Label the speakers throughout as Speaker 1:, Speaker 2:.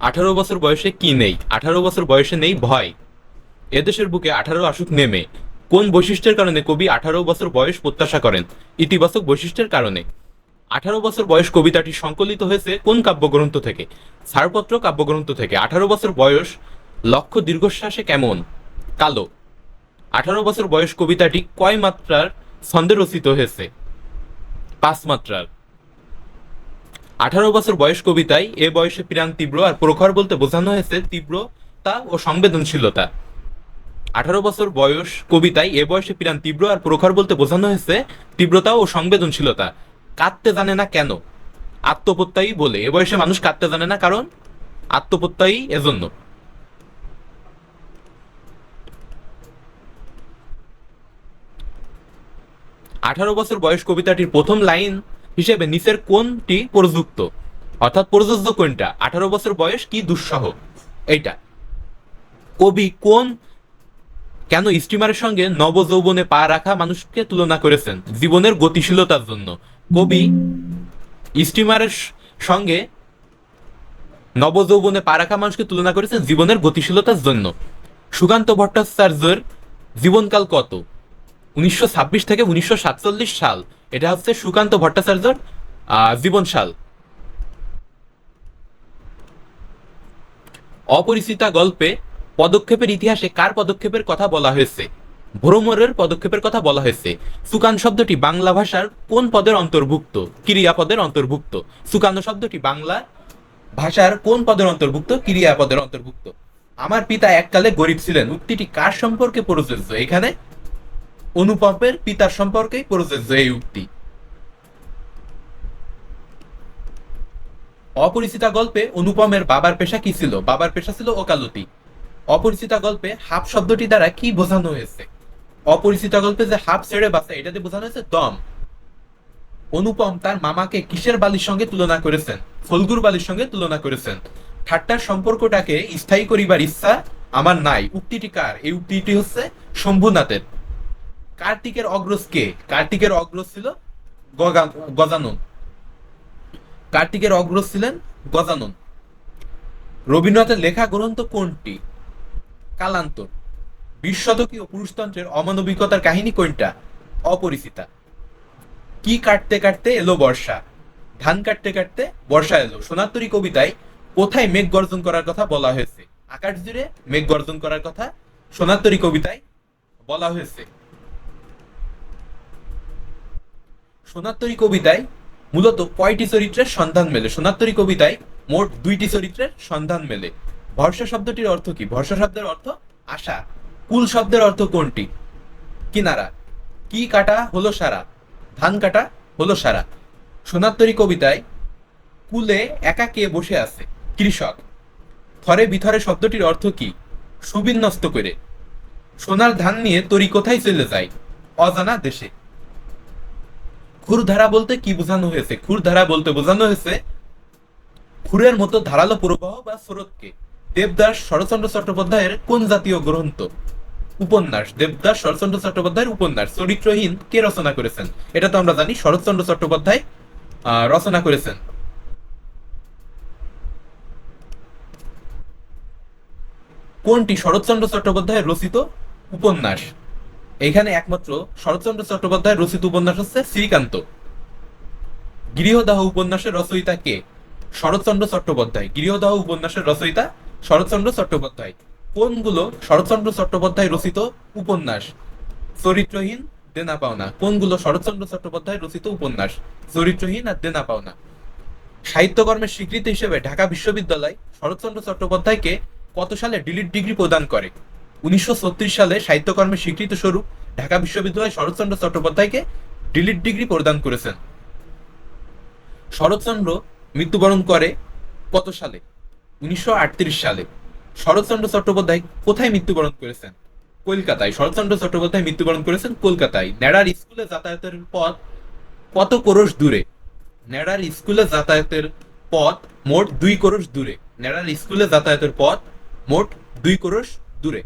Speaker 1: 18 বছর বয়সে কি নেই? 18 বছর বয়সে নেই ভয়। এদেশের বুকে 18 আসুক নেমে। কোন বৈশিষ্ট্যের কারণে কবি 18 বছর বয়স প্রত্যাশা করেন? ইতিবাচক বৈশিষ্ট্যের কারণে। 18 বছর বয়স কবিতাটি সংকলিত হয়েছে কোন কাব্যগ্রন্থ থেকে? ছাড়পত্র কাব্যগ্রন্থ থেকে। 18 বছর বয়স লক্ষ্য দীর্ঘশ্বাসে কেমন? কালো। 18 বছর বয়স কবিতাটি কয় মাত্রার ছন্দে রচিত হয়েছে? 5 মাত্রার। 18 বছর বয়স কবিতায় এ বয়সে প্রাণ তীব্র আর প্রখর বলতে বোঝানো হয়েছে তীব্রতা ও সংবেদনশীলতা। 18 বছর বয়স কবিতায় এ বয়সে প্রাণ তীব্র আর প্রখর বলতে বোঝানো হয়েছে তীব্রতা ও সংবেদনশীলতা। কাঁদতে জানে না কেন? আত্মপ্রত্যয়ী বলে। এ বয়সে মানুষ কাঁদতে জানে না কারণ আত্মপ্রত্যয়ী এজন্য। 18 বছর বয়স কবিতাটির প্রথম লাইন হিসেবে নিচের কোনটি প্রযুক্ত, অর্থাৎ প্রযোজ্য কোনটা? 18 বছর বয়স কি দুঃসহ, এইটা। কবি কোন কেন স্টিমারের সঙ্গে নবযৌবনে পা রাখা মানুষকে তুলনা করেছেন? জীবনের গতিশীলতার জন্য। কবি স্টিমারের সঙ্গে নবযৌবনে পা রাখা মানুষকে তুলনা করেছেন জীবনের গতিশীলতার জন্য। সুকান্ত ভট্টাচার্যের জীবনকাল কত? 1926 থেকে 1947 সাল। এটা হচ্ছে সুকান্ত ভট্টাচার্যর জীবনসাল। অপরিচিতা গল্পে পদক্ষেপের ইতিহাসে কার পদক্ষেপের কথা বলা হয়েছে? ভ্রমরের পদক্ষেপের কথা বলা হয়েছে। সুকান শব্দটি বাংলা ভাষার কোন পদের অন্তর্ভুক্ত? ক্রিয়াপদের অন্তর্ভুক্ত। সুকানো শব্দটি বাংলা ভাষার কোন পদের অন্তর্ভুক্ত? ক্রিয়াপদের অন্তর্ভুক্ত। আমার পিতা এককালে গরিব ছিলেন উক্তিটি কার সম্পর্কে প্রযোজ্য? এখানে অনুপমের পিতার সম্পর্কেই প্রযোজ্য এই উক্তি। অপরিচিতা গল্পে অনুপমের বাবার পেশা কি ছিল? বাবার পেশা ছিল ওকালতি। অপরিচিতা গল্পে হাফ শব্দটি দ্বারা কি বোঝানো হয়েছে? অপরিচিতা গল্পে যে হাফ ছেড়ে বাঁচে এটাতে বোঝানো হয়েছে দম। অনুপম তার মামাকে কিসের বালির সঙ্গে তুলনা করেছেন? ফলগুর বালির সঙ্গে তুলনা করেছেন। ঠাট্টার সম্পর্কটাকে স্থায়ী করিবার ইচ্ছা আমার নাই উক্তিটি কার? এই উক্তিটি হচ্ছে শম্ভুনাথের। কার্তিকের অগ্রজ কে? কার্তিকের অগ্রজ ছিল গজানন। কার্তিকের অগ্রজ ছিলেন গজানন। রবীন্দ্রনাথের লেখা গ্রন্থ কোনটি? কালান্তর। 20 শতকীয় পুরুষতন্ত্রের অমানবিকতার কাহিনী কোনটা? অপরিচিতা। কি কাটতে কাটতে এলো বর্ষা? ধান কাটতে কাটতে বর্ষা এলো। সোনারতরী কবিতায় কোথায় মেঘ গর্জন করার কথা বলা হয়েছে? আকাশ জুড়ে মেঘ গর্জন করার কথা সোনারতরী কবিতায় বলা হয়েছে। সোনারতরী কবিতায় মূলত কয়টি চরিত্রের সন্ধান মেলে? সোনারতরী কবিতায় মোট 2টি চরিত্রের সন্ধান মেলে। ভরসা শব্দটির অর্থ কি? ভরসা শব্দের অর্থ আশা। কুল শব্দের অর্থ কোনটি? কিনারা। কি কাটা হলো সারা? ধান কাটা হলো সারা। সোনারতরী কবিতায় কুলে একা কে বসে আছে? কৃষক। থরে বিথরে শব্দটির অর্থ কি? সুবিন্যস্ত করে। সোনার ধান নিয়ে তরি কোথায় চলে যায়? অজানা দেশে। খুরধারা বলতে কি বোঝানো হয়েছে? খুরধারা বলতে বোঝানো হয়েছে খুরের মতো ধারালো প্রবাহ বা স্রোতকে। দেবদাস শরৎচন্দ্র চট্টোপাধ্যায়ের কোন জাতীয় গ্রন্থ? উপন্যাস। দেবদাস শরৎচন্দ্র চট্টোপাধ্যায়ের উপন্যাস। চরিত্রহীন কে রচনা করেছেন? এটা তো আমরা জানি শরৎচন্দ্র চট্টোপাধ্যায় রচনা করেছেন। কোনটি শরৎচন্দ্র চট্টোপাধ্যায়ের রচিত উপন্যাস? এখানে একমাত্র শরৎচন্দ্র চট্টোপাধ্যায়ের রচিত উপন্যাস হচ্ছে শ্রীকান্ত। গৃহদাহ উপন্যাসের রচয়িতা কে? শরৎচন্দ্র চট্টোপাধ্যায়। গৃহদাহ উপন্যাসের রচয়িতা শরৎচন্দ্র চট্টোপাধ্যায়। কোনগুলো শরৎচন্দ্র চট্টোপাধ্যায় রচিত উপন্যাস? চরিত্রহীন, দেনা পাওনা। কোনগুলো শরৎচন্দ্র চট্টোপাধ্যায় রচিত উপন্যাস? চরিত্রহীন আর দেনা পাওনা। সাহিত্যকর্মের স্বীকৃতি হিসেবে ঢাকা বিশ্ববিদ্যালয় শরৎচন্দ্র চট্টোপাধ্যায়কে কত সালে ডিলিট ডিগ্রি প্রদান করে? 1936 সালে সাহিত্যকর্মের স্বীকৃতি স্বরূপ ঢাকা বিশ্ববিদ্যালয় শরৎচন্দ্র চট্টোপাধ্যায়কে ডিলিট ডিগ্রি প্রদান করেছেন। শরৎচন্দ্র মৃত্যুবরণ করে কত সালে? 1938 সালে। শরৎচন্দ্র চট্টোপাধ্যায় কোথায় মৃত্যুবরণ করেছেন? কলকাতায়। শরৎচন্দ্র চট্টোপাধ্যায় মৃত্যুবরণ করেছেন কলকাতায়। নেড়ার স্কুলে যাতায়াতের পথ কত ক্রোশ দূরে? নেড়ার স্কুলে যাতায়াতের পথ মোট 2 ক্রোশ দূরে। নেড়ার স্কুলে যাতায়াতের পথ মোট 2 ক্রোশ দূরে।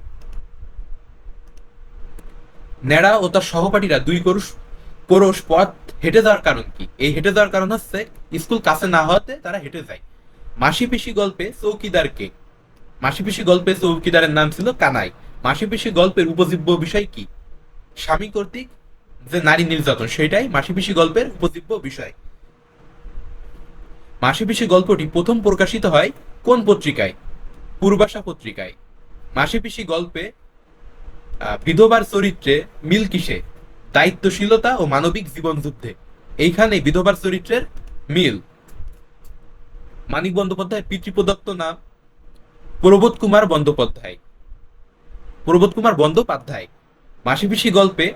Speaker 1: নেড়া ও তার সহপাঠীরা 2 ক্রোশ পথ হেঁটে যাওয়ার কারণ কি? এই হেঁটে যাওয়ার কারণ হচ্ছে স্কুল কাছে না হওয়াতে তারা হেঁটে যায়। মাসিপিসি গল্পে চৌকিদার কে? মাসিপিসি গল্পে চৌকিদারের নাম ছিল কানাই। মাসিপিসি গল্পের উপজীব্য বিষয় কি? স্বামী কর্তৃক যে নারী নির্যাতন, সেটাই মাসিপিসি গল্পের উপজীব্য বিষয়। মাসিপিসি গল্পটি প্রথম প্রকাশিত হয় কোন পত্রিকায়? পূর্বাশা পত্রিকায়। মাসিপিসি গল্পে বিধবার চরিত্রে মিল কিসে? দায়িত্বশীলতা ও মানবিক জীবন যুদ্ধে। এইখানে বিধবার চরিত্রের মিল। মানিক বন্দ্যোপাধ্যায়ের পিতৃপ্রদত্ত নাম? প্রবোধ কুমার বন্দ্যোপাধ্যায়। প্রবোধ কুমার বন্দ্যোপাধ্যায়। মাসিপিসি গল্পে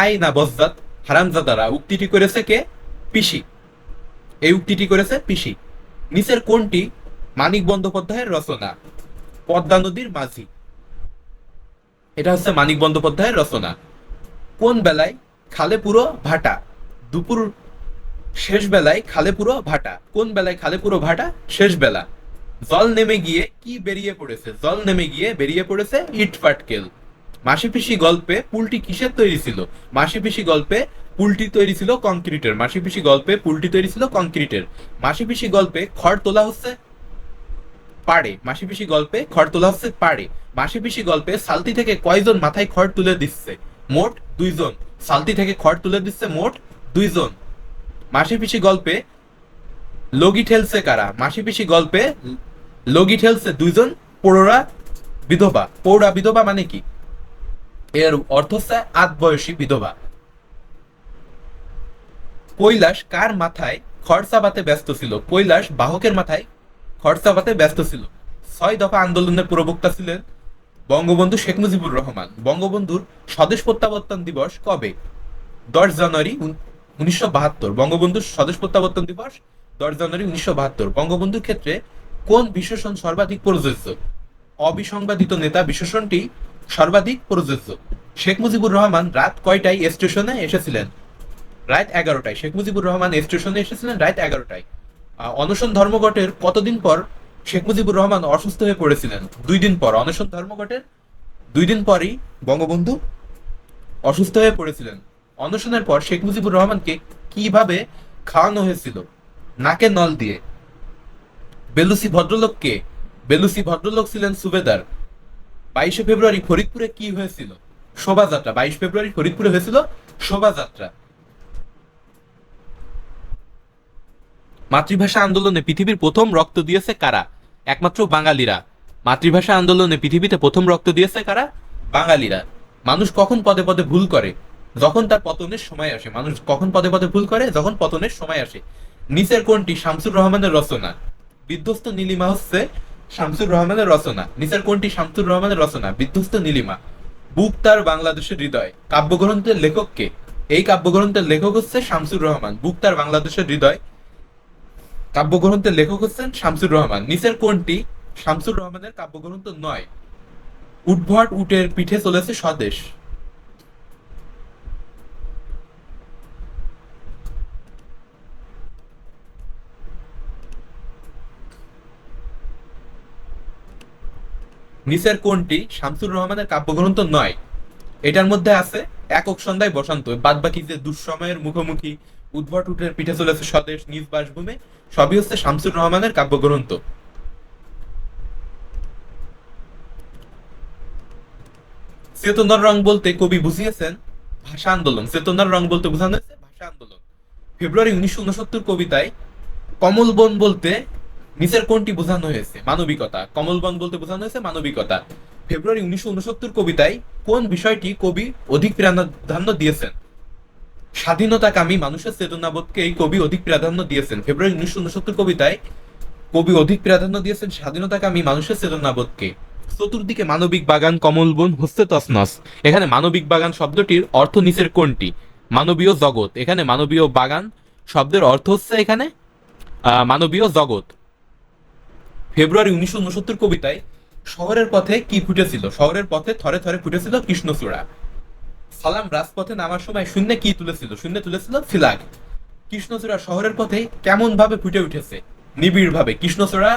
Speaker 1: আয় না বজ্জাত হারামজাদারা উক্তিটি করেছে কে? পিসি। এই উক্তিটি করেছে পিসি। নিচের কোনটি মানিক বন্দ্যোপাধ্যায়ের রচনা? পদ্মা নদীর মাঝি। এটা হচ্ছে মানিক বন্দ্যোপাধ্যায়ের রচনা। কোন বেলায় খালে পুরো ভাটা? দুপুর শেষ বেলায় খালে পুরো ভাটা। কোন বেলায় খালে পুরো ভাটা? শেষ বেলা। জল নেমে গিয়ে কি বেরিয়ে পড়েছে? জল নেমে গিয়ে বেরিয়ে পড়েছে ইট পাটকেল। মাসিপিসি গল্পে পুলটি কিসের তৈরি ছিল? মাসিপিসি গল্পে পুলটি তৈরি ছিল কংক্রিটের। মাসিপিসি গল্পে পুলটি তৈরি ছিল কংক্রিটের। মাসিপিসি গল্পে খড় তোলা হচ্ছে পাড়ে। মাসিপিসি গল্পে খড় তোলা হচ্ছে পাড়ে। মাসিপিসি গল্পে সালতি থেকে কয়জন মাথায় খড় তুলে দিচ্ছে? মোট 2 জন। সালতি থেকে খড় তুলে দিচ্ছে মোট 2 জন। মাসিপিসি গল্পে লগি ঠেলছে কারা? মাসিপিসি গল্পে লগি ঠেলছে 2 জন পৌরা বিধবা। পৌরা বিধবা মানে কি? এর অর্থ হচ্ছে আধ বয়সী বিধবা। কৈলাস কার মাথায় খড় চাপাতে ব্যস্ত ছিল? কৈলাস বাহকের মাথায় খড় চাপাতে ব্যস্ত ছিল। 6 দফা আন্দোলনের প্রবক্তা ছিলেন বঙ্গবন্ধু শেখ মুজিবুর রহমান। বঙ্গবন্ধুর স্বদেশ প্রত্যাবর্তন দিবস কবে? 10 জানুয়ারি 1972। বঙ্গবন্ধুর স্বদেশ প্রত্যাবর্তন দিবস 10 জানুয়ারি 1972। বঙ্গবন্ধুর ক্ষেত্রে কোন বিশেষণ সর্বাধিক প্রযোজ্য? অবিসংবাদিত নেতা বিশেষণটি সর্বাধিক প্রযোজ্য। শেখ মুজিবুর রহমান রাত কয়টায় স্টেশনে এসেছিলেন? রাত 11টায়। শেখ মুজিবুর রহমান স্টেশনে এসেছিলেন রাত 11টায়। অনশন ধর্মঘটের কতদিন পর শেখ মুজিবুর রহমান অসুস্থ হয়ে পড়েছিলেন? 2 দিন পর। অনশন ধর্মঘটের 2 দিন পরই বঙ্গবন্ধু অসুস্থ হয়ে পড়েছিলেন। অনশনের পর শেখ মুজিবুর রহমানকে কিভাবে খাওয়ানো হয়েছিল? নাকে নল দিয়ে। বেলুসি ভদ্রলোক কে? বেলুসি ভদ্রলোক ছিলেন সুবেদার। 22শে ফেব্রুয়ারি ফরিদপুরে কি হয়েছিল? শোভাযাত্রা। 22 ফেব্রুয়ারি ফরিদপুরে হয়েছিল শোভাযাত্রা। মাতৃভাষা আন্দোলনে পৃথিবীর প্রথম রক্ত দিয়েছে কারা? একমাত্র বাঙালিরা। মাতৃভাষা আন্দোলনে পৃথিবীতে প্রথম রক্ত দিয়েছে কারা? বাঙালিরা। মানুষ কখন পদে পদে ভুল করে? যখন তার পতনের সময় আসে। মানুষ কখন পদে পদে ভুল করে? যখন পতনের সময় আসে। নিচের কোনটি শামসুর রহমানের রচনা? বিধ্বস্ত নীলিমা হচ্ছে শামসুর রহমানের রচনা। নিচের কোনটি শামসুর রহমানের রচনা? বিধ্বস্ত নীলিমা। বুক তার বাংলাদেশের হৃদয় কাব্যগ্রন্থের লেখক কে? এই কাব্যগ্রন্থের লেখক হচ্ছে শামসুর রহমান। বুক তার বাংলাদেশের হৃদয় কাব্যগ্রন্থের লেখক হচ্ছেন শামসুর রহমান। নিচের কোনটি শামসুর রহমানের কাব্যগ্রন্থ নয়? উদ্ভট উটের পিঠে চলেছে স্বদেশ। নিচের কোনটি শামসুর রহমানের কাব্যগ্রন্থ নয়? এটার মধ্যে আছে একক সন্ধ্যায় বসন্ত। বাদ বাকি যে দুঃসময়ের মুখোমুখি, উদ্ভট উটের পিঠে চলেছে স্বদেশ, নিজ বাসভূমে, সবই হচ্ছে শামসুর রহমানের কাব্যগ্রন্থ। চেতনার রং বলতে কবি বুঝিয়েছেন ভাষা আন্দোলন। চেতনার রং বলতে বোঝানো হয়েছে ভাষা আন্দোলন। ফেব্রুয়ারি 1969 কবিতায় কমলবন বলতে নিচের কোনটি বোঝানো হয়েছে? মানবিকতা। কমলবন বলতে বোঝানো হয়েছে মানবিকতা। ফেব্রুয়ারি 1969 কবিতায় কোন বিষয়টি কবি অধিক প্রাধান্য দিয়েছেন? স্বাধীনতাকামী মানুষের চেতনাবোধকে এই কবি অধিক প্রাধান্য দিয়েছেন। ফেব্রুয়ারি 1969 কবিতায় কবি অধিক প্রাধান্য দিয়েছেন স্বাধীনতাকামী মানুষের চেতনাবোধকে। চতুর্দিকে মানবিক বাগান, কমলবন হচ্ছে তছনছ। এখানে মানবিক বাগান শব্দটির অর্থ নিচের কোনটি? মানবীয় জগৎ। এখানে মানবীয় বাগান শব্দের অর্থ হচ্ছে এখানে মানবীয় জগৎ। ফেব্রুয়ারি 1969 কবিতায় শহরের পথে কি ফুটেছিল? শহরের পথে থরে থরে ফুটেছিল কৃষ্ণচূড়া। সালাম রাজপথে নামার সময় শূন্যে কি তুলেছিল? শূন্যে তুলেছিল ফিলাগ। কৃষ্ণচূড়া শহরের পথে কেমন ভাবে ফুটে উঠেছে? নিবিড় ভাবে। কৃষ্ণচূড়া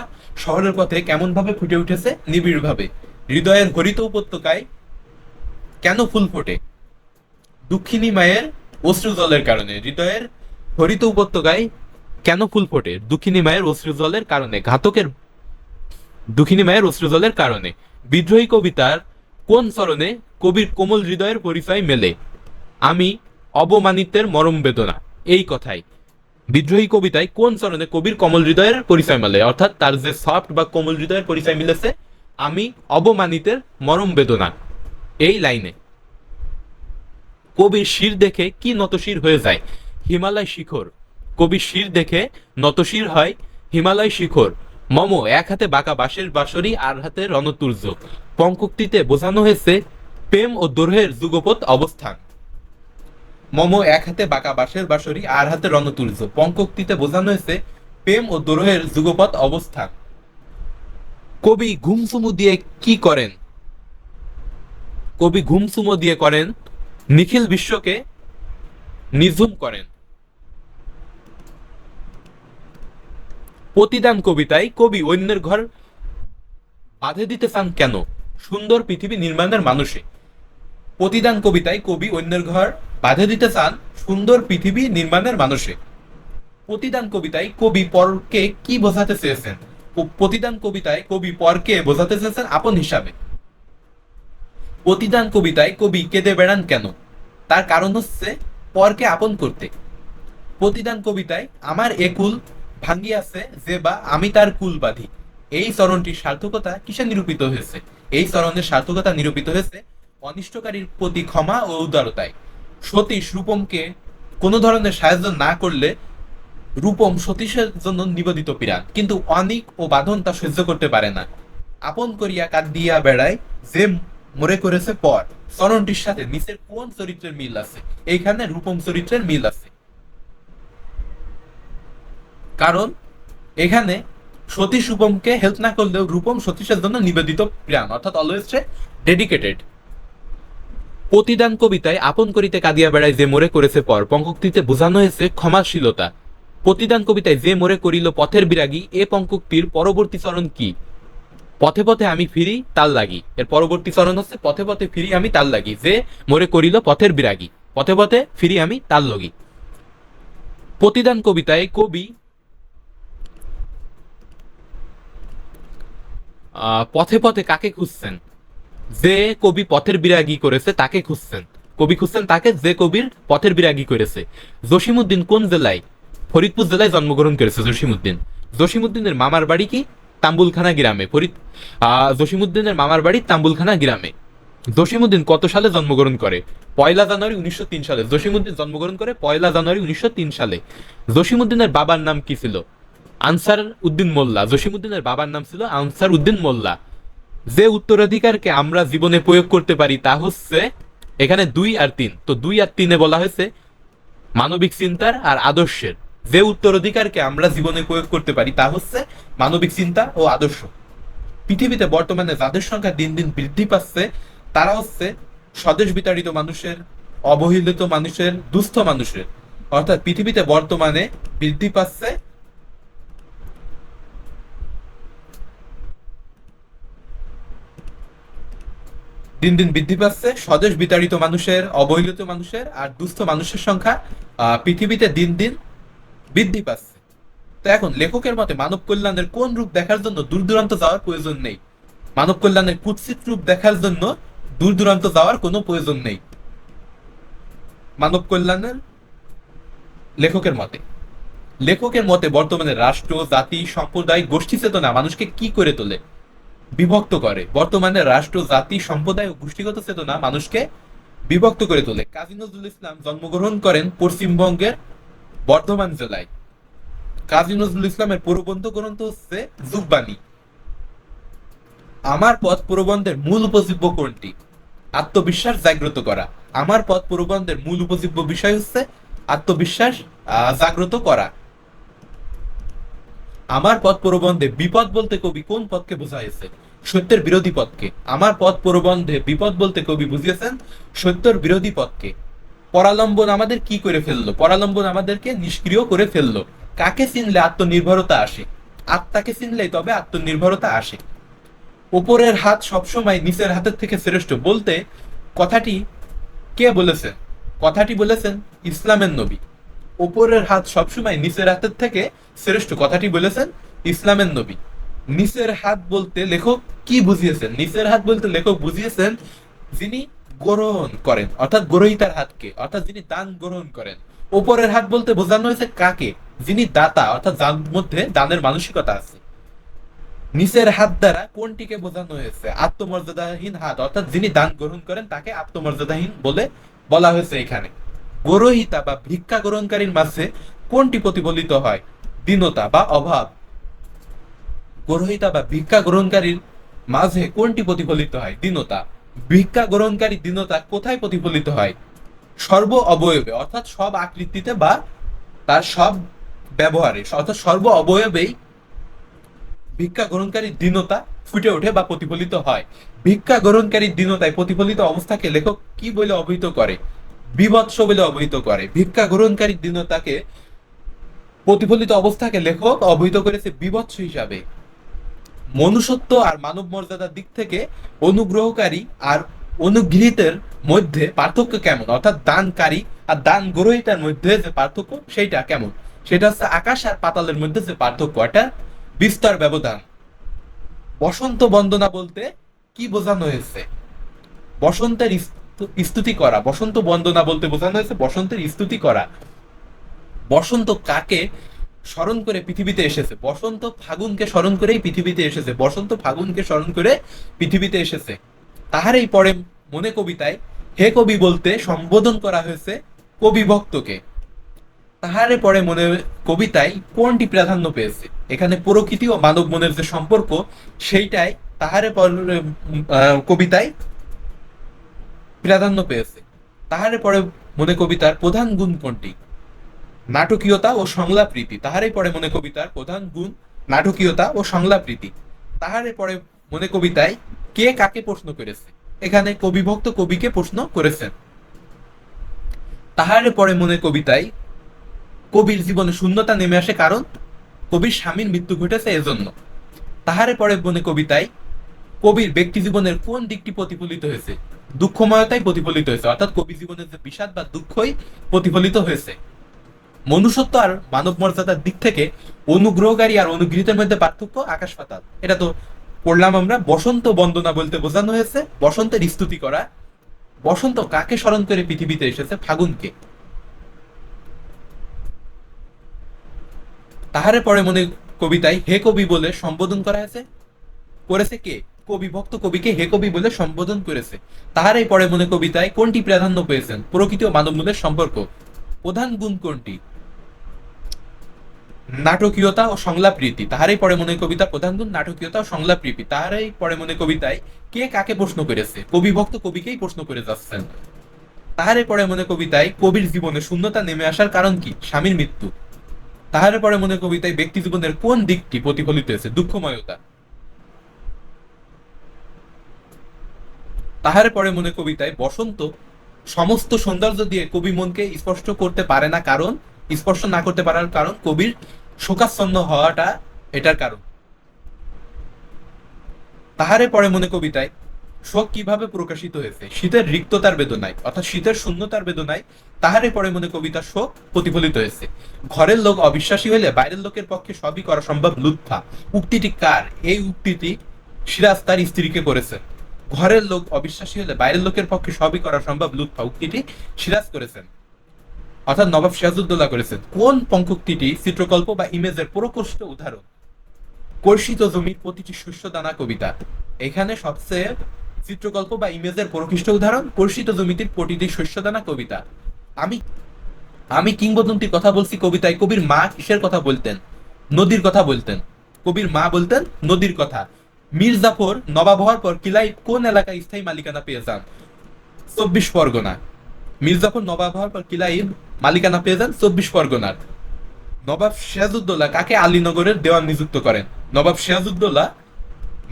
Speaker 1: শহরের পথে কেমন ভাবে ফুটে উঠেছে? নিবিড় ভাবে। হৃদয়ের হরিত উপত্যকায় কেন ফুল ফোটে? দুঃখিনী মায়ের অশ্রু জলের কারণে। হৃদয়ের হরিত উপত্যকায় কেন ফুল ফোটে? দুঃখিনী মায়ের অশ্রুজলের কারণে। ঘাতকের দুঃখিনী মায়ের অশ্রুজলের কারণে। বিদ্রোহী কবিতার কোন চরণে কবির কোমল হৃদয়ের পরিচয় মেলে? আমি অবমানিতের মরম বেদনা। এই কথাই বিদ্রোহী কবিতায় কোন চরণে কবির কোমল হৃদয়ের পরিচয় মেলে, অর্থাৎ তার যে সফট বা কোমল হৃদয়ের পরিচয় মিলেছে আমি অবমানিতের মরম বেদনা এই লাইনে। কবির শির দেখে কি নতশির হয়ে যায়? হিমালয় শিখর। কবির শির দেখে নতশির হয় হিমালয় শিখর। মম এক হাতে বাঁকা বাঁশের বাঁশরি আর হাতে রণতুর্য। পঙ্কোক্তিতে বোঝানো হয়েছে প্রেম ও দোহের যুগপৎ অবস্থান। মম এক হাতে বাঁকা বাঁশের বাঁশরি আর হাতে রণতুর্য। পঙ্কোক্তিতে বোঝানো হয়েছে প্রেম ও দোহের যুগপৎ অবস্থান। কবি ঘুমসুমু দিয়ে কি করেন? কবি ঘুমসুমো দিয়ে করেন নিখিল বিশ্বকে নিঝুম করেন। প্রতিদান কবিতায় কবি অন্যের ঘর বাঁধে দিতে চান কেন? সুন্দর পৃথিবী নির্মাণের মানুষে। প্রতিদান কবিতায় কবি অন্যের ঘর বাঁধে দিতে চান সুন্দর পৃথিবী নির্মাণের মানুষে। প্রতিদান কবিতায় কবি পরকে কি বোঝাতে চেয়েছেন? প্রতিদান কবিতায় কবি পরকে বোঝাতে চেয়েছেন আপন হিসাবে। প্রতিদান কবিতায় কবি কেঁদে বেড়ান কেন? তার কারণ হচ্ছে পরকে আপন করতে। প্রতিদান কবিতায় আমার এ কুল ভাঙ্গিয়াছে যে বা আমি তার কুল বাঁধি, এই চরণটির সার্থকতা কিসে নিরূপিত হয়েছে? এই চরণের সার্থকতা নিরূপিত হয়েছে অনিষ্টকারীর প্রতি ক্ষমা ও উদারতায়। সতীশ রূপমকে কোনো ধরনের সাহায্য না করলে রূপম সতীশের জন্য নিবেদিত পিরান, কিন্তু অনিক ও বাঁধন তা সহ্য করতে পারে না। আপন করিয়া কাঁদিয়া বেড়ায় যে মরে করেছে পর। চরণটির সাথে নিচের কোন চরিত্রের মিল আছে? এইখানে রূপম চরিত্রের মিল আছে, কারণ এখানে সতীশ রূপমকে হেল্প না করলেও রূপম সতীশের জন্য নিবেদিত প্রাণ, অর্থাৎ অলওয়েজ ডেডিকেটেড। প্রতিদান কবিতায় আপন করিতে কাঁদিয়া বেড়ায় যে মোরে করেছে পর। পঙ্কোক্তিতে বোঝানো হয়েছে ক্ষমাশীলতা। প্রতিদান কবিতায় যে মোরে করিল পথের বিরাগী, এ পঙ্কোক্তির পরবর্তী চরণ কি? পথে পথে আমি ফিরি তাল লাগি। এর পরবর্তী চরণ হচ্ছে পথে পথে ফিরি আমি তাল লাগি। যে মোরে করিল পথের বিরাগী, পথে পথে ফিরি আমি তাল লগি। প্রতিদান কবিতায় কবি পথে পথে কাকে খুঁজছেন? যে কবি পথের বিরাগী করেছে তাকে খুঁজছেন। কবি খুঁজছেন তাকে যে কবির পথের বিরাগী করেছে। জসিমউদ্দিন কোন জেলায়? ফরিদপুর জেলায় জন্মগ্রহণ করেছে জসিমউদ্দিন। জসিমউদ্দিনের মামার বাড়ি কি? তাম্বুলখানা গ্রামে। জসিমউদ্দিনের মামার বাড়ি তাম্বুলখানা গ্রামে। জসিমউদ্দিন কত সালে জন্মগ্রহণ করে? 1 জানুয়ারি 1903 সালে। জসিমউদ্দিন জন্মগ্রহণ করে 1 জানুয়ারি 1903 সালে। জসিমউদ্দিনের বাবার নাম কি ছিল? আনসার উদ্দিন মোল্লা। জসিমউদ্দিনের বাবার নাম ছিল আনসার উদ্দিন মোল্লা। যে উত্তরাধিকারকে আমরা জীবনে প্রয়োগ করতে পারি তা হচ্ছে, এখানে 2 আর 3, তো 2 আর 3-এ বলা হয়েছে মানবিক চিন্তার আর আদর্শের। যে উত্তরাধিকারকে আমরা জীবনে প্রয়োগ করতে পারি তা হচ্ছে মানবিক চিন্তা ও আদর্শ। পৃথিবীতে বর্তমানে যাদের সংখ্যা দিন দিন বৃদ্ধি পাচ্ছে তারা হচ্ছে স্বদেশ বিতাড়িত মানুষের, অবহেলিত মানুষের, দুস্থ মানুষের। অর্থাৎ পৃথিবীতে বর্তমানে বৃদ্ধি পাচ্ছে দিন দিন বৃদ্ধি পাচ্ছে স্বদেশ বিতাড়িত মানুষের, অবহেলিত মানুষের আর দুস্থ মানুষের সংখ্যা পৃথিবীতে দিন দিন বৃদ্ধি পাচ্ছে। তো এখন লেখকের মতে মানব কল্যাণের কোন রূপ দেখার জন্য দূর দূরান্ত যাওয়ার প্রয়োজন নেই? মানব কল্যাণের কুৎসিত রূপ দেখার জন্য দূর দূরান্ত যাওয়ার কোনো প্রয়োজন নেই মানব কল্যাণের লেখকের মতে বর্তমানে রাষ্ট্র, জাতি, সম্প্রদায়, গোষ্ঠী চেতনা মানুষকে কি করে তোলে? বিভক্ত করে। বর্তমানে রাষ্ট্র, জাতি, সম্প্রদায় ও গোষ্ঠীগত চেতনা মানুষকে বিভক্ত করে তোলে। কাজী নজরুল ইসলাম জন্মগ্রহণ করেন পশ্চিমবঙ্গের বর্ধমান জেলায়। কাজী নজরুল ইসলামের প্রবন্ধ গ্রন্থ হচ্ছে যুগবাণী। আমার পথ প্রবন্ধের মূল উপজীব্য কোনটি? আত্মবিশ্বাস জাগ্রত করা। আমার পথ প্রবন্ধের মূল উপজীব্য বিষয় হচ্ছে আত্মবিশ্বাস জাগ্রত করা। আমার পথ প্রবন্ধে বিপদ বলতে কবি কোন পথকে বোঝাইছে? সত্যের বিরোধী পথকে। আমার পথ প্রবন্ধে বিপদ বলতে কবি বুঝিয়েছেন সত্যের বিরোধী পথকে। পরালম্বন আমাদের কি করে ফেললো? পরালম্বন আমাদেরকে নিষ্ক্রিয় করে ফেললো। কাকে চিনলে আত্মনির্ভরতা আসে? আত্মাকে চিনলেই তবে আত্মনির্ভরতা আসে। উপরের হাত সবসময় নিচের হাতের থেকে শ্রেষ্ঠ বলতে কথাটি কে বলেছেন? কথাটি বলেছেন ইসলামের নবী। ওপরের হাত সবসময় নিচের হাতের থেকে শ্রেষ্ঠ, কথাটি বলেছেন ইসলামের নবী। নিচের হাত বলতে লেখক কি বুঝিয়েছেন? নিচের হাত বলতে লেখক বুঝিয়েছেন যিনি গ্রহণ করেন, অর্থাৎ গ্রহীতার হাতকে, অর্থাৎ যিনি দান গ্রহণ করেন। ওপরের হাত বলতে বোঝানো হয়েছে কাকে? যিনি দাতা, অর্থাৎ যার মধ্যে দানের মানসিকতা আছে। নিচের হাত দ্বারা কোনটিকে বোঝানো হয়েছে? আত্মমর্যাদাহীন হাত, অর্থাৎ যিনি দান গ্রহণ করেন তাকে আত্মমর্যাদাহীন বলে বলা হয়েছে এখানে। গ্রহীতা বা ভিক্ষা গ্রহণকারীর মাঝে কোনটি প্রতিফলিত হয়? দীনতা বা অভাব। গ্রহীতা বা ভিক্ষা গ্রহণকারীর মাঝে কোনটি প্রতিফলিত হয়? দীনতা। ভিক্ষা গ্রহণকারী দীনতা কোথায় প্রতিফলিত হয়? সর্ব অবয়বে, অর্থাৎ সব আকৃতিতে বা তার সব ব্যবহারে, অর্থাৎ সর্ব অবয়বেই ভিক্ষা গ্রহণকারী দীনতা ফুটে ওঠে বা প্রতিফলিত হয়। ভিক্ষা গ্রহণকারী দীনতায় প্রতিফলিত অবস্থাকে লেখক কি বলে অভিহিত করে? বিভৎস বলে অভিহিত করে। ভিক্ষা গ্রহণকারী দীনতাকে প্রতিফলিত অবস্থাকে লেখক অভিহিত করেছে বিভৎস হিসাবে। মনুষ্যত্ব আর মানব মর্যাদার দিক থেকে অনুগ্রহকারী আর অনুগৃহীতের মধ্যে পার্থক্য কেমন? অর্থাৎ দানকারী আর দান গ্রহীতার মধ্যে যে পার্থক্য সেইটা কেমন? সেটা হচ্ছে আকাশ আর পাতালের মধ্যে যে পার্থক্য, এটা বিস্তর ব্যবধান। বসন্ত বন্দনা বলতে কি বোঝানো হয়েছে? বসন্তের স্তুতি করা। বসন্ত বন্দনা বলতে বোঝানো হয়েছে বসন্তের স্তুতি করা। বসন্ত কাকে স্মরণ করে পৃথিবীতে এসেছে? বসন্ত ফাগুনকে স্মরণ করেই পৃথিবীতে এসেছে। বসন্ত ফাগুনকে স্মরণ করে পৃথিবীতে এসেছে। তাহারই পরে মনে কবিতায় হে কবি বলতে সম্বোধন করা হয়েছে কবি ভক্তকে। তাহারে পরে মনে কবিতায় কোনটি প্রাধান্য পেয়েছে? এখানে প্রকৃতি ও মানব মনের যে সম্পর্ক সেইটাই তাহারে পরে কবিতায় প্রাধান্য পেয়েছে। তাহারে পরে মনে কবিতার প্রধান গুণ কোনটি? নাটকীয়তা ও সংলাপ রীতি। তাহারে পরে মনে কবিতার প্রধান গুণ নাটকীয়তা ও সংলাপ রীতি। তাহারে পরে মনে কবিতায় কে কাকে প্রশ্ন করেছে? এখানে কবিভক্ত কবিকে প্রশ্ন করেছেন। তাহারে পরে মনে কবিতায় কবির জীবনে শূন্যতা নেমে আসে কারণ কবির স্বামীর মৃত্যু ঘটেছে এজন্য। তাহারে পরে মনে কবিতায় কবির ব্যক্তি জীবনের কোন দিকটি প্রতিফলিত হয়েছে? দুঃখময়তাই প্রতিফলিত হয়েছে, অর্থাৎ কবি জীবনের যে বিষাদ বা দুঃখই প্রতিফলিত হয়েছে। মনুষ্যত্ব আর মানব মর্যাদার দিক থেকে অনুগ্রহকারী আর অনুগৃহীতের মধ্যে পার্থক্য আকাশ পাতাল। এটা তো পড়লাম আমরা। বসন্ত বন্দনা বলতে বোঝানো হয়েছে বসন্তের স্তুতি করা। বসন্ত কাকে স্মরণ করে পৃথিবীতে এসেছে? ফাগুনকে। তাহারে পরে মনে কবিতায় হে কবি বলে সম্বোধন করা হয়েছে করেছে কে? কবি ভক্ত কবিকে হে কবি বলে সম্বোধন করেছে। তাহারই পরে মনে কবিতায় কোনটি প্রাধান্য পেয়েছেন? প্রকৃতি ও মানব মূলের সম্পর্ক। প্রধান গুণ কোনটি? নাটকীয়তা ও সংলাপ রীতি। তাহারই পরে মনে কবিতা প্রধান গুণ নাটকীয়তা ও সংলাপ রীতি। তাহারই পরে মনে কবিতায় কে কাকে প্রশ্ন করেছে? কবি ভক্ত কবিকেই প্রশ্ন করে যাচ্ছেন। তাহারে পরে মনে কবিতায় কবির জীবনে শূন্যতা নেমে আসার কারণ কি? স্বামীর মৃত্যু। তাহারে পরে মনে কবিতায় ব্যক্তি জীবনের কোন দিকটি প্রতিফলিত হয়েছে? দুঃখময়তা। তাহারে পরে মনে কবিতায় বসন্ত সমস্ত সৌন্দর্য দিয়ে কবি মনকে স্পষ্ট করতে পারে না কারণ, স্পষ্ট না করতে পারার কারণ কবির শোকাচ্ছন্ন হওয়াটা এটার কারণ। তাহারে পরে মনে কবিতায় শোক কিভাবে প্রকাশিত হয়েছে? শীতের রিক্ততার বেদনায়, অর্থাৎ শীতের শূন্যতার বেদনায় তাহারে পরে মনে কবিতা শোক প্রতিফলিত হয়েছে। ঘরের লোক অবিশ্বাসী হইলে বাইরের লোকের পক্ষে সবই করা সম্ভব লুৎফা। উক্তিটি কার? এই উক্তিটি সিরাজ তার স্ত্রীকে করেছে। ঘরের লোক অবিশ্বাসী হলে বাইরের লোকের পক্ষে সবই করা সম্ভব লুৎফা উক্তিটি সিরাজ করেছেন, অর্থাৎ নবাব সিরাজউদ্দৌলা করেছেন। কোন পঙ্কোক্তিটি চিত্রকল্প বা ইমেজের প্রকৃষ্ট উদাহরণ? কর্ষিত জমির প্রতিটি শস্য দানা কবিতা। এখানে সবচেয়ে চিত্রকল্প বা ইমেজের প্রকৃষ্ট উদাহরণ কর্ষিত জমিটির প্রতিটি শস্য দানা কবিতা। আমি আমি কিংবদন্তির কথা বলছি কবিতায়। কবির মা কিসের কথা বলতেন? নদীর কথা বলতেন। কবির মা বলতেন নদীর কথা। মীর জাফর নবাব হওয়ার পর কিলাই কোন এলাকায় স্থায়ী মালিকানা পেয়ে যান? 24 পরগনা। মীর জাফর নবাব হওয়ার পর কিলাই মালিকানা পেয়ে যান 24 পরগনার। নবাব সিরাজউদ্দৌলা কাকে আলীনগরের দেওয়ান নিযুক্ত করেন? নবাব সিরাজউদ্দৌলা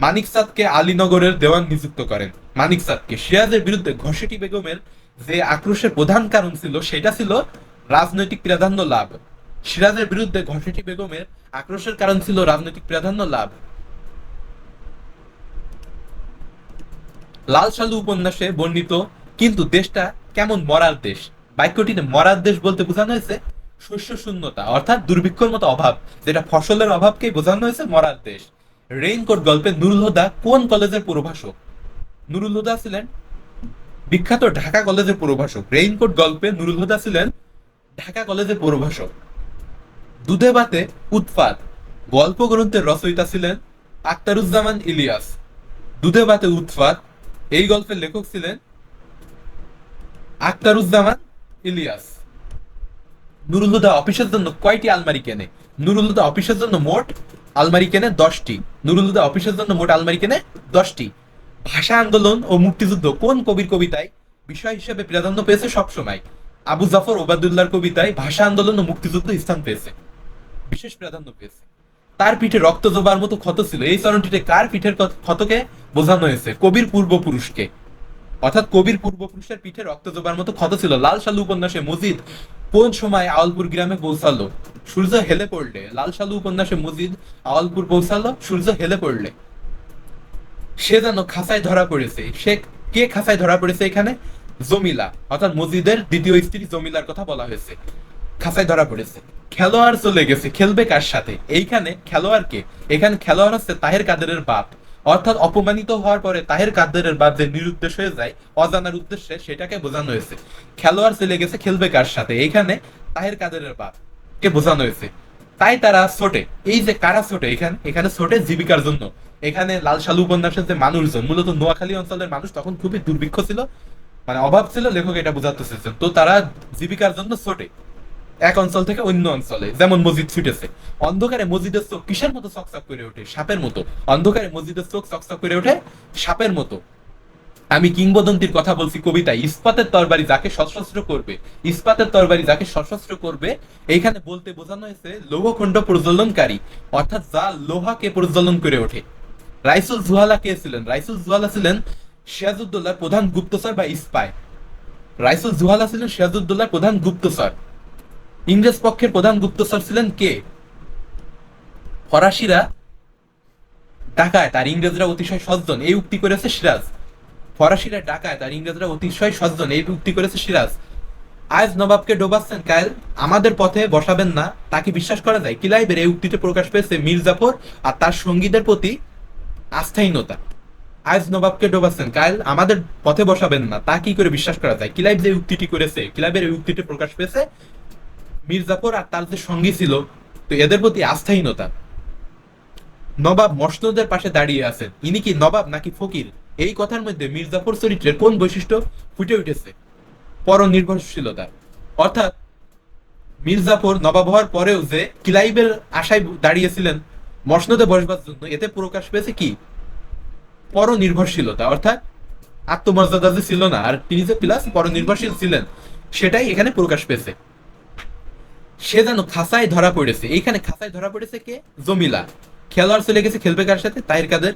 Speaker 1: মানিক চাঁদকে আলীনগরের দেওয়ান নিযুক্ত করেন। মানিক চাঁদকে। সিরাজের বিরুদ্ধে ঘসেটি বেগমের যে আক্রোশের প্রধান কারণ ছিল সেটা ছিল রাজনৈতিক প্রাধান্য লাভ। সিরাজের বিরুদ্ধে ঘসেটি বেগমের আক্রোশের কারণ ছিল রাজনৈতিক প্রাধান্য লাভ। লাল সালু উপন্যাসে বর্ণিত কিন্তু দেশটা কেমন মরার দেশ বাক্যটিতে মরার দেশ বলতে বোঝানো হয়েছে শস্য শূন্যতা অর্থাৎ দুর্ভিক্ষর মতো অভাব, যেটা ফসলের অভাবকেই বোঝানো হয়েছে মরার দেশ। রেইনকোট গল্পে নুরুল হুদা কোন কলেজের প্রভাষক? নুরুল হুদা ছিলেন বিখ্যাত ঢাকা কলেজের প্রভাষক। রেইনকোট গল্পে নুরুল হুদা ছিলেন ঢাকা কলেজের প্রভাষক। দুধে ভাতে উৎপাত গল্প গ্রন্থের রচয়িতা ছিলেন আখতারুজ্জামান ইলিয়াস। দুধে ভাতে উৎপাত এই গল্পের লেখক ছিলেন আখতারুজ্জামান ইলিয়াস। নুরুল হুদা অফিসের জন্য কয়টি আলমারি কেনে? নুরুল হুদা অফিসের জন্য মোট আলমারি কেনে 10টি। নুরুল হুদা অফিসের জন্য মোট আলমারি কেনে 10টি। ভাষা আন্দোলন ও মুক্তিযুদ্ধ কোন কবির কবিতায় বিষয় হিসেবে প্রাধান্য পেয়েছে সবসময়? আবু জাফর ওবায়দুল্লাহর কবিতায় ভাষা আন্দোলন ও মুক্তিযুদ্ধ স্থান পেয়েছে, বিশেষ প্রাধান্য পেয়েছে। তার পিঠে রক্ত জোবার মতো ক্ষত ছিল, এই চরণটিতে কার পিঠের ক্ষতকে বোঝানো হয়েছে? কবির পূর্বপুরুষকে। অর্থাৎ কবির পূর্বপুরুষের পিঠে রক্ত জোবার মতো ক্ষত ছিল। লাল সালু উপন্যাসে মজিদ কোন সময় আওয়ালপুর গ্রামে পৌঁছালো? সূর্য হেলে পড়লে। লাল সালু উপন্যাসে মজিদ আওয়ালপুর পৌঁছালো সূর্য হেলে পড়লে। সে যেন খাঁচায় ধরা পড়েছে। সে কে খাঁচায় ধরা পড়েছে এখানে? জমিলা, অর্থাৎ মজিদের দ্বিতীয় স্ত্রী জমিলার কথা বলা হয়েছে। খাঁচায় ধরা পড়েছে। খেলোয়াড় চলে গেছে, খেলবে কার সাথে? এইখানে খেলোয়াড়কে, এখানে খেলোয়াড় হচ্ছে তাহের কাদেরের বাপ। অর্থাৎ অপমানিত হওয়ার পরে তাহের কাদেরের বাপ যে নিরুদ্দেশ হয়ে যায় অজানার উদ্দেশ্যে, সেটাকে বোঝানো হয়েছে। খেলোয়াড় চলে গেছে, খেলবে কার সাথে? এইখানে তাহের কাদেরের বাপ কে বোঝানো হয়েছে। তাই তারা ছোটে। এই যে কারা ছোটে, এখানে এখানে ছোটে জীবিকার জন্য। এখানে লাল সালু উপন্যাসের যে মানুষজন, মূলত নোয়াখালী অঞ্চলের মানুষ তখন খুবই দুর্ভিক্ষ ছিল, মানে অভাব ছিল, লেখক এটা বোঝাতে চেয়েছেন। তো তারা জীবিকার জন্য ছোটে এক অঞ্চল থেকে অন্য অঞ্চলে। যেমন মসজিদ ছুটেছে। অন্ধকারে মসজিদের চোখ কিসের মতো চকচক করে ওঠে? সাপের মতো। অন্ধকারে মসজিদের চোখ চকচক করে ওঠে সাপের মতো। আমি কিংবদন্তির কথা বলছি কবিতায়। ইস্পাতের তরবারি যাকে সশস্ত্র করবে, ইস্পাতের তরবারি যাকে সশস্ত্র করবে, এইখানে বলতে বোঝানো হয়েছে লৌহখণ্ড প্রজ্বলনকারী, অর্থাৎ যা লোহাকে প্রজ্বলন করে ওঠে। রাইসুল জুহালা কে ছিলেন? রাইসুল জুহালা ছিলেন সিরাজউদ্দৌলার প্রধান গুপ্তচর বা স্পাই। রাইসুল জুহালা ছিলেন সিরাজউদ্দৌলার প্রধান গুপ্তচর। ইংরেজ পক্ষের প্রধান গুপ্তচর ছিলেন কে? ফরাসিরা ডাকায় তার ইংরেজরা অতিশয় সজ্জন, এই উক্তি করেছে সিরাজ। ফরাসিরা ডাকায় তার ইংরেজরা অতিশয় সজ্জন, এই উক্তি করেছে সিরাজ। আজ নবাবকে ডোবাচ্ছেন, কাল আমাদের পথে বসাবেন না, তাকে বিশ্বাস করা যায়? কিলাইবের এই উক্তিতে প্রকাশ পেয়েছে মীর জাফর আর তার সঙ্গীদের প্রতি আস্থাহীনতা। আজ নবাবকে ডোবাচ্ছেন, কাল আমাদের পথে বসাবেন না, তা কি করে বিশ্বাস করা যায়? কিলাইব যে উক্তিটি করেছে, কিলাইবের এই উক্তিটি প্রকাশ পেয়েছে মীর জাফর আর তার যে সঙ্গী ছিল, তো এদের প্রতি আস্থাহীনতা। নবাব মসনদের পাশে দাঁড়িয়ে আছেন, ইনি কি নবাব নাকি ফকির? এই কথার মধ্যে মীর জাফর চরিত্রের কোন বৈশিষ্ট্য ফুটে উঠেছে? পরনির্ভরশীলতা। অর্থাৎ মীর জাফর নবাব হওয়ার পরেও যে কিলাইবের আশায় দাঁড়িয়েছিলেন মসনদে বসবার জন্য, এতে প্রকাশ পেয়েছে কি? পরনির্ভরশীলতা। অর্থাৎ আত্মমর্যাদা যে ছিল না, আর তিনি যে প্লাস পরনির্ভরশীল ছিলেন, সেটাই এখানে প্রকাশ পেয়েছে। সে যেন খাঁচায় ধরা পড়েছে। এইখানে খাঁচায় ধরা পড়েছে কে? জমিলা। খেলোয়াড় চলে গেছে, খেলবে কার সাথে? তাহের কাদের